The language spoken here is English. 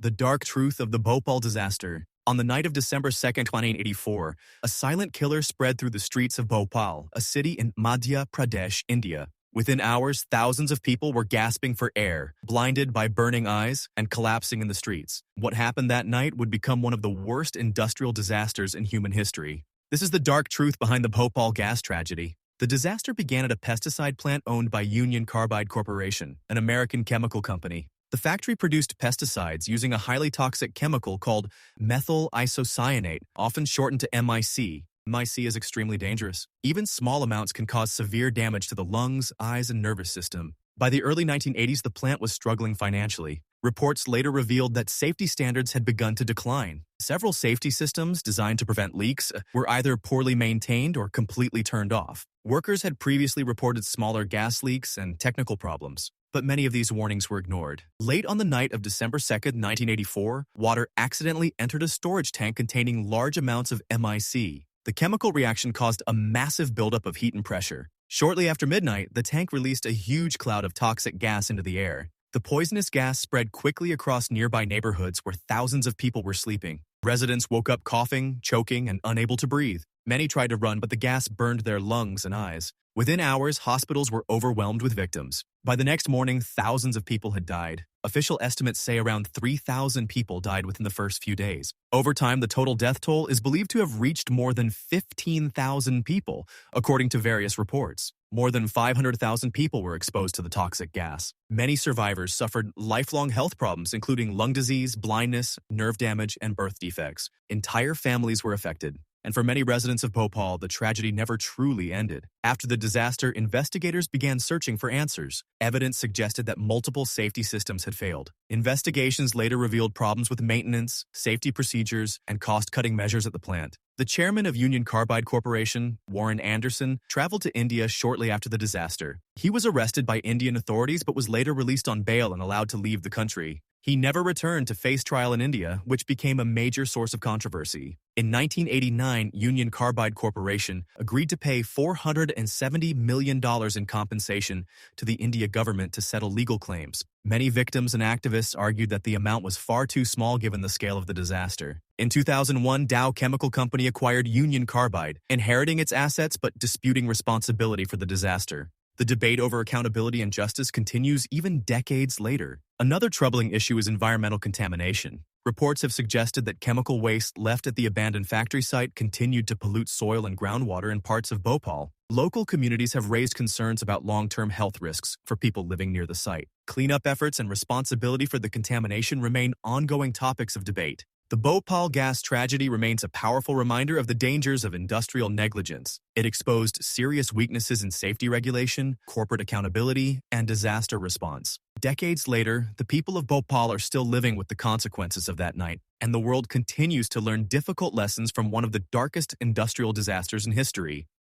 The Dark Truth of the Bhopal-Disaster. On the night of December 2nd, 1984, a silent killer spread through the streets of Bhopal, a city in Madhya Pradesh, India. Within hours, thousands of people were gasping for air, blinded by burning eyes, and collapsing in the streets. What happened that night would become one of the worst industrial disasters in human history. This is the dark truth behind the Bhopal gas tragedy. The disaster began at a pesticide plant owned by Union Carbide Corporation, an American chemical company. The factory produced pesticides using a highly toxic chemical called methyl isocyanate, often shortened to MIC. MIC is extremely dangerous. Even small amounts can cause severe damage to the lungs, eyes, and nervous system. By the early 1980s, the plant was struggling financially. Reports later revealed that safety standards had begun to decline. Several safety systems designed to prevent leaks were either poorly maintained or completely turned off. Workers had previously reported smaller gas leaks and technical problems, but many of these warnings were ignored. Late on the night of December 2nd, 1984, water accidentally entered a storage tank containing large amounts of MIC. The chemical reaction caused a massive buildup of heat and pressure. Shortly after midnight, the tank released a huge cloud of toxic gas into the air. The poisonous gas spread quickly across nearby neighborhoods where thousands of people were sleeping. Residents woke up coughing, choking, and unable to breathe. Many tried to run, but the gas burned their lungs and eyes. Within hours, hospitals were overwhelmed with victims. By the next morning, thousands of people had died. Official estimates say around 3,000 people died within the first few days. Over time, the total death toll is believed to have reached more than 15,000 people, according to various reports. More than 500,000 people were exposed to the toxic gas. Many survivors suffered lifelong health problems, including lung disease, blindness, nerve damage, and birth defects. Entire families were affected. And for many residents of Bhopal, the tragedy never truly ended. After the disaster, investigators began searching for answers. Evidence suggested that multiple safety systems had failed. Investigations later revealed problems with maintenance, safety procedures, and cost-cutting measures at the plant. The chairman of Union Carbide Corporation, Warren Anderson, traveled to India shortly after the disaster. He was arrested by Indian authorities but was later released on bail and allowed to leave the country. He never returned to face trial in India, which became a major source of controversy. In 1989, Union Carbide Corporation agreed to pay $470 million in compensation to the India government to settle legal claims. Many victims and activists argued that the amount was far too small given the scale of the disaster. In 2001, Dow Chemical Company acquired Union Carbide, inheriting its assets but disputing responsibility for the disaster. The debate over accountability and justice continues even decades later. Another troubling issue is environmental contamination. Reports have suggested that chemical waste left at the abandoned factory site continued to pollute soil and groundwater in parts of Bhopal. Local communities have raised concerns about long-term health risks for people living near the site. Cleanup efforts and responsibility for the contamination remain ongoing topics of debate. The Bhopal gas tragedy remains a powerful reminder of the dangers of industrial negligence. It exposed serious weaknesses in safety regulation, corporate accountability, and disaster response. Decades later, the people of Bhopal are still living with the consequences of that night, and the world continues to learn difficult lessons from one of the darkest industrial disasters in history.